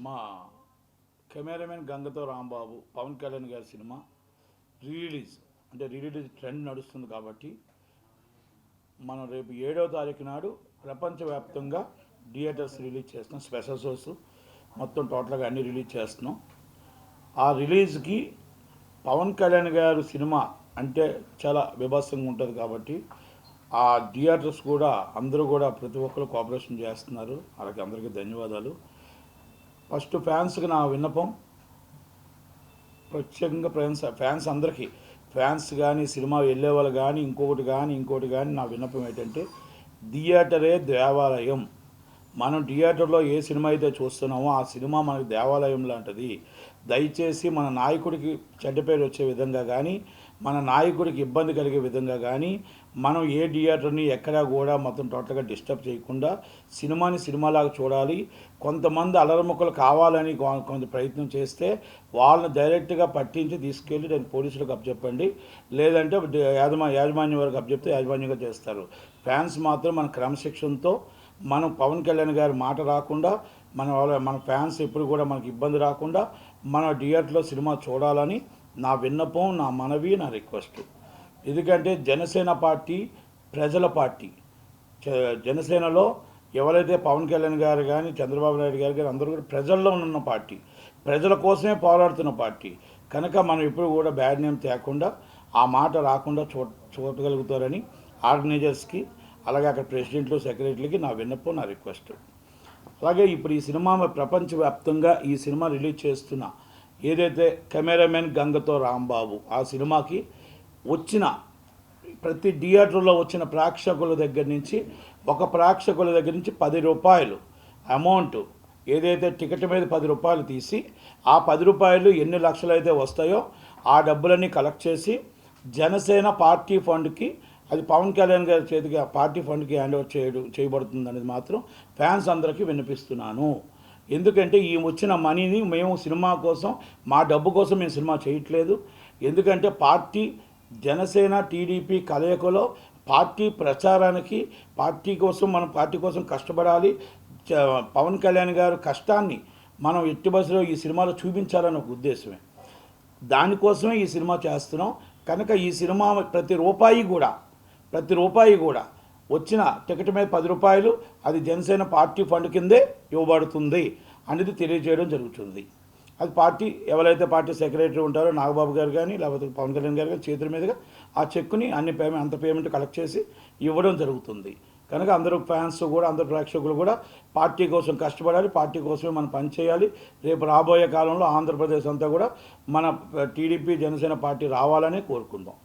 మా కెమెరామెన్ గంగతో రాంబాబు పవన్ కళ్యాణ్ గారి cinema release trend నడుస్తుంది కాబట్టి మనం రేపు 7వ తారీఖు నాడు ప్రపంచవ్యాప్తంగా థియేటర్స్ రిలీజ్ చేస్తున్నాం. స్పెషల్ షోస్ మొత్తం టోటల్గా అన్ని రిలీజ్ చేస్తున్నాం. ఆ రిలీజ్కి పవన్ కళ్యాణ్ గారు సినిమా అంటే చాలా విభత్సంగా ఉంటుంది కాబట్టి ఆ థియేటర్స్ కూడా అందరూ కూడా ప్రతి ఒక్కరు కోఆపరేషన్ చేస్తున్నారు. వాళ్ళకి అందరికీ ధన్యవాదాలు. ఫస్ట్ ఫ్యాన్స్కి నా విన్నపం, ప్రత్యేకంగా ఫ్యాన్స్ అందరికీ, ఫ్యాన్స్ కానీ సినిమా వెళ్ళే వాళ్ళు కానీ ఇంకొకటి కానీ నా విన్నపం ఏంటంటే థియేటరే దేవాలయం. మనం థియేటర్లో ఏ సినిమా అయితే చూస్తున్నామో ఆ సినిమా మనకు దేవాలయం లాంటిది. దయచేసి మన నాయకుడికి చెడ్డ పేరు వచ్చే విధంగా కానీ, మన నాయకుడికి ఇబ్బంది కలిగే విధంగా కానీ మనం ఏ థియేటర్ని ఎక్కడా కూడా మొత్తం టోటల్గా డిస్టర్బ్ చేయకుండా సినిమాని సినిమాలాగా చూడాలి. కొంతమంది అలరముక్కలు కావాలని కొంత ప్రయత్నం చేస్తే వాళ్ళని డైరెక్ట్గా పట్టించి తీసుకెళ్ళి దాన్ని పోలీసులకు అప్పచెప్పండి, లేదంటే యాజమాన్యం వరకు అప్పచెప్తే యాజమాన్యంగా చేస్తారు. ఫ్యాన్స్ మాత్రం మన క్రమశిక్షణతో మనం పవన్ కళ్యాణ్ గారి మాట రాకుండా మన ఫ్యాన్స్ ఎప్పుడు కూడా మనకి ఇబ్బంది రాకుండా మన థియేటర్లో సినిమా చూడాలని నా విన్నపం, నా మనవి, నా రిక్వెస్ట్. ఎందుకంటే జనసేన పార్టీ ప్రజల పార్టీ. జనసేనలో ఎవరైతే పవన్ కళ్యాణ్ గారు కానీ చంద్రబాబు నాయుడు గారు కానీ అందరూ కూడా ప్రజల్లో ఉన్న పార్టీ, ప్రజల కోసమే పోరాడుతున్న పార్టీ కనుక మనం ఎప్పుడు కూడా బ్యాడ్ నేమ్ తేకుండా ఆ మాట రాకుండా చూడగలుగుతారని ఆర్గనైజర్స్కి, అలాగే అక్కడ ప్రెసిడెంట్లు, సెక్రటరీలకి నా విన్నపం, నా రిక్వెస్ట్. అలాగే ఇప్పుడు ఈ సినిమా ప్రపంచవ్యాప్తంగా ఈ సినిమా రిలీజ్ చేస్తున్న ఏదైతే కెమెరామెన్ గంగతో రాంబాబు ఆ సినిమాకి వచ్చిన ప్రతి థియేటర్లో వచ్చిన ప్రేక్షకుల దగ్గర నుంచి ₹10 అమౌంట్ ఏదైతే టికెట్ మీద ₹10 తీసి ఆ ₹10 ఎన్ని లక్షలు అయితే వస్తాయో ఆ డబ్బులన్నీ కలెక్ట్ చేసి జనసేన పార్టీ ఫండ్కి, అది పవన్ కళ్యాణ్ గారి చేతికి ఆ పార్టీ ఫండ్కి హ్యాండ్ ఓవర్ చేయబడుతుంది అనేది మాత్రం ఫ్యాన్స్ అందరికీ వినిపిస్తున్నాను. ఎందుకంటే ఈ వచ్చిన మనీని మేము సినిమా కోసం, మా డబ్బు కోసం మేము సినిమా చేయట్లేదు. ఎందుకంటే పార్టీ జనసేన టీడీపీ కలయికలో పార్టీ ప్రచారానికి, మనం పార్టీ కోసం కష్టపడాలి. పవన్ కళ్యాణ్ గారు కష్టాన్ని మనం ఎట్టి బస్సులో ఈ సినిమాలో చూపించాలని ఒక ఉద్దేశమే. దానికోసమే ఈ సినిమా చేస్తున్నాం. కనుక ఈ సినిమా ప్రతి రూపాయి కూడా వచ్చిన టికెట్ మీద ₹10 అది జనసేన పార్టీ ఫండ్ కిందే ఇవ్వబడుతుంది అనేది తెలియజేయడం జరుగుతుంది. అది పార్టీ ఎవరైతే పార్టీ సెక్రటరీ ఉంటారో నాగబాబు గారు కానీ లేకపోతే పవన్ కళ్యాణ్ గారు కానీ చేతుల మీదుగా ఆ చెక్కుని అంత పేమెంట్ కలెక్ట్ చేసి ఇవ్వడం జరుగుతుంది. కనుక అందరూ ఫ్యాన్స్ కూడా, అందరు ప్రేక్షకులు కూడా పార్టీ కోసం కష్టపడాలి, పార్టీ కోసమే మనం పనిచేయాలి. రేపు రాబోయే కాలంలో ఆంధ్రప్రదేశ్ అంతా కూడా మన టీడీపీ జనసేన పార్టీ రావాలని కోరుకుందాం.